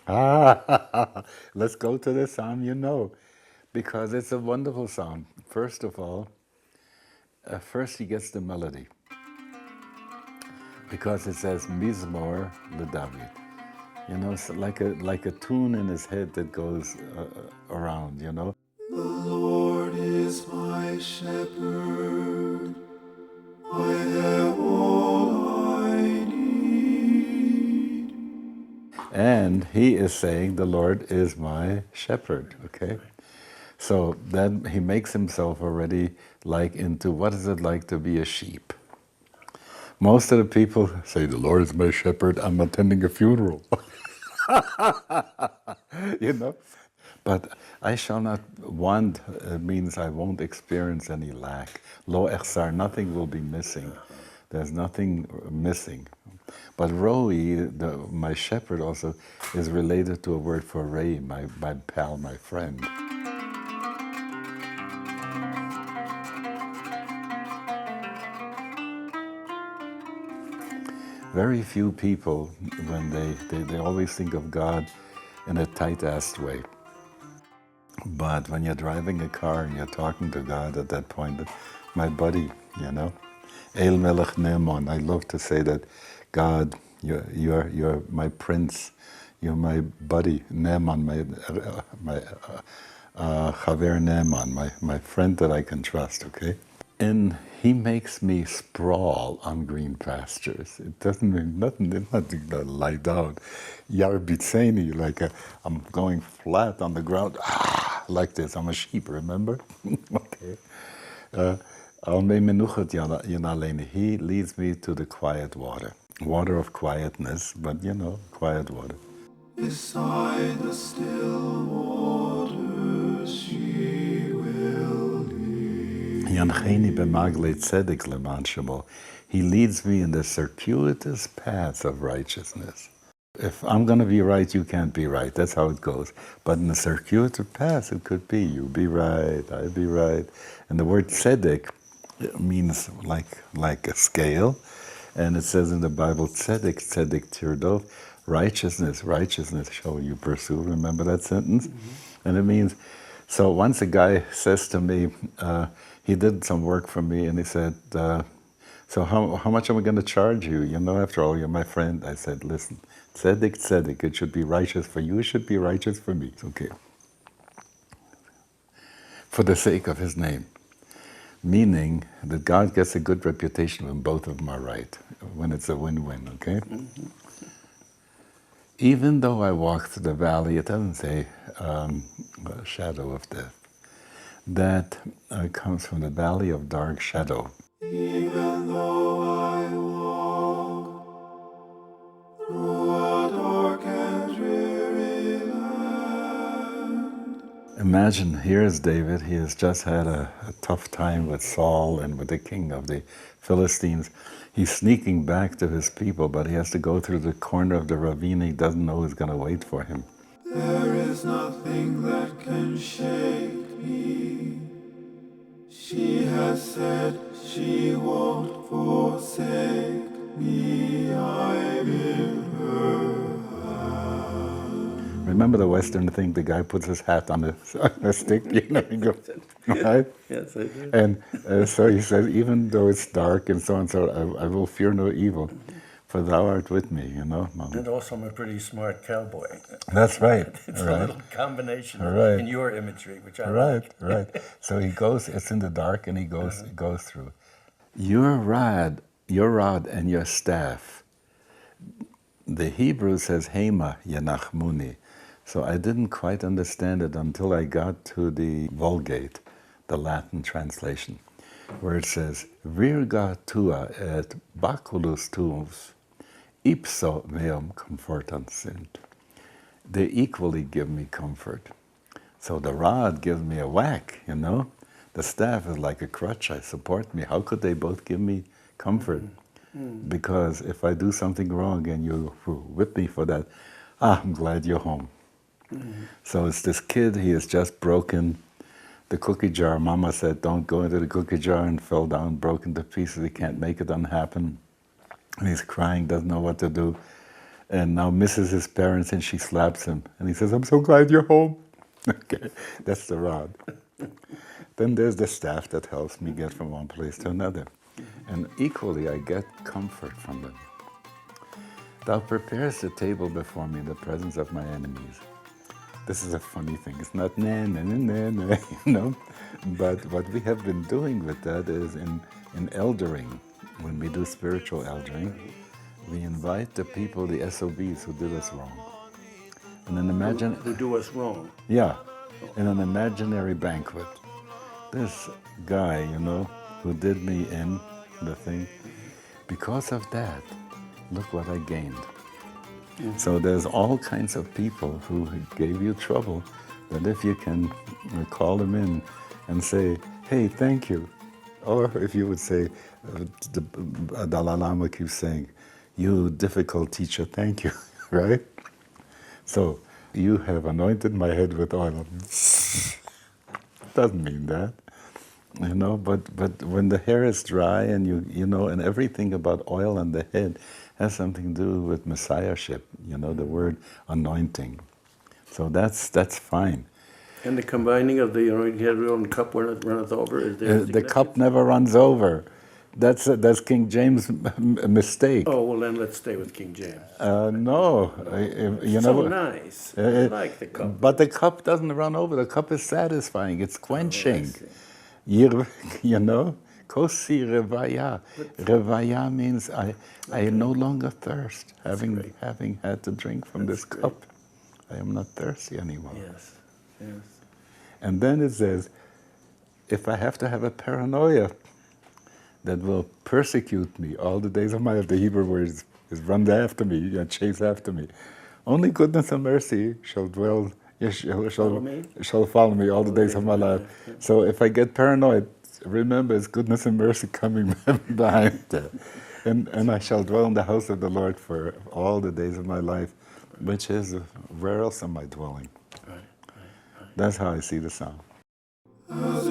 Ah, let's go to the psalm because it's a wonderful psalm. First of all, first he gets the melody because it says Mizmor LeDavid. It's like a tune in his head that goes around. The Lord is my shepherd, I have all I need. And he is saying, the Lord is my shepherd, okay? So then he makes himself already like into what is it like to be a sheep? Most of the people say, the Lord is my shepherd, I'm attending a funeral. you know? But I shall not want means I won't experience any lack. Lo echsar, nothing will be missing. There's nothing missing. But Roi, my shepherd, also is related to a word for Ray, my pal, my friend. Very few people, when they always think of God in a tight-assed way. But when you're driving a car and you're talking to God at that point, my buddy, El Melech Ne'emon, I love to say that, God, you're my prince, you're my buddy, Ne'eman, my Chaver Ne'eman, my friend that I can trust, okay? And he makes me sprawl on green pastures. It doesn't mean nothing. It's nothing to lie down. Yarbitseni, I'm going flat on the ground, like this. I'm a sheep, remember? Okay. Al me menuchat yanaleni. He leads me to the quiet water of quietness, but quiet water. Beside the still waters she will lead. Yancheni b'magle tzedek leman shemo. He leads me in the circuitous paths of righteousness. If I'm going to be right, you can't be right. That's how it goes. But in the circuitous paths, it could be you be right, I be right. And the word tzedek means like a scale. And it says in the Bible, tzedek, tzedek tirdof, righteousness, righteousness shall you pursue. Remember that sentence? Mm-hmm. And it means, so once a guy says to me, he did some work for me, and he said, so how much am I going to charge you? After all, you're my friend. I said, listen, tzedek, tzedek, it should be righteous for you, it should be righteous for me. Okay. For the sake of his name. Meaning that God gets a good reputation when both of them are right, when it's a win-win, okay? Mm-hmm. Even though I walk through the valley, it doesn't say shadow of death. That comes from the valley of dark shadow. Even though I walk through a dark and dreary land. Imagine, here's David. He has just had a tough time with Saul and with the king of the Philistines. He's sneaking back to his people, but he has to go through the corner of the ravine. He doesn't know who's going to wait for him. There is nothing that can shake me. She has said she won't forsake me. I'm in her hand. Remember the Western thing, the guy puts his hat on a stick, he goes, right? Yes, I do. And so he says, even though it's dark and so on, so I will fear no evil, for thou art with me, And also I'm a pretty smart cowboy. That's right. It's right. a little combination right. in your imagery, which I like. like. Right. So he goes, it's in the dark, and he goes through. Your rod and your staff. The Hebrew says, Hema Yanachmuni. So I didn't quite understand it until I got to the Vulgate, the Latin translation, where it says, Virga tua et baculus tuus ipso meum comfortant sint. They equally give me comfort. So the rod gives me a whack, The staff is like a crutch, I support me. How could they both give me comfort? Mm-hmm. Because if I do something wrong and you whip me for that, I'm glad you're home. Mm-hmm. So it's this kid, he has just broken the cookie jar. Mama said, don't go into the cookie jar, and fell down, broken to pieces. He can't make it unhappen. And he's crying, doesn't know what to do. and now misses his parents, and she slaps him. And he says, I'm so glad you're home. Okay, that's the rod. Then there's the staff that helps me get from one place to another. And equally, I get comfort from them. Thou preparest the table before me in the presence of my enemies. This is a funny thing. It's not na na na na na, you know. But what we have been doing with that is in eldering, when we do spiritual eldering, we invite the people, the SOBs who did us wrong. And then imagine, Who do us wrong. yeah, in an imaginary banquet. This guy, you know, who did me in the thing, because of that, look what I gained. So there's all kinds of people who gave you trouble, that if you can call them in and say, hey, thank you. Or if you would say, the Dalai Lama keeps saying, you difficult teacher, thank you, right? So you have anointed my head with oil. Doesn't mean that, you know, but when the hair is dry and you know, and everything about oil on the head has something to do with messiahship, you know, the word anointing. So that's fine. And the combining of the anointing head oil and cup runneth over, is there The cup never runs over. That's King James' mistake. Oh, well then let's stay with King James. No, you So know. nice. I like the cup. But the cup doesn't run over. The cup is satisfying. It's quenching. see. You know, kosi revaya. Revaya means I no longer thirst, having had to drink from this cup. I am not thirsty anymore. Yes, yes. And then it says, if I have to have a paranoia that will persecute me all the days of my life, the Hebrew word is run after me, chase after me. Only goodness and mercy shall dwell, shall follow me all the days of my life. So if I get paranoid, remember it's goodness and mercy coming behind that. And I shall dwell in the house of the Lord for all the days of my life, which is, where else am I dwelling? Right. That's how I see the psalm. As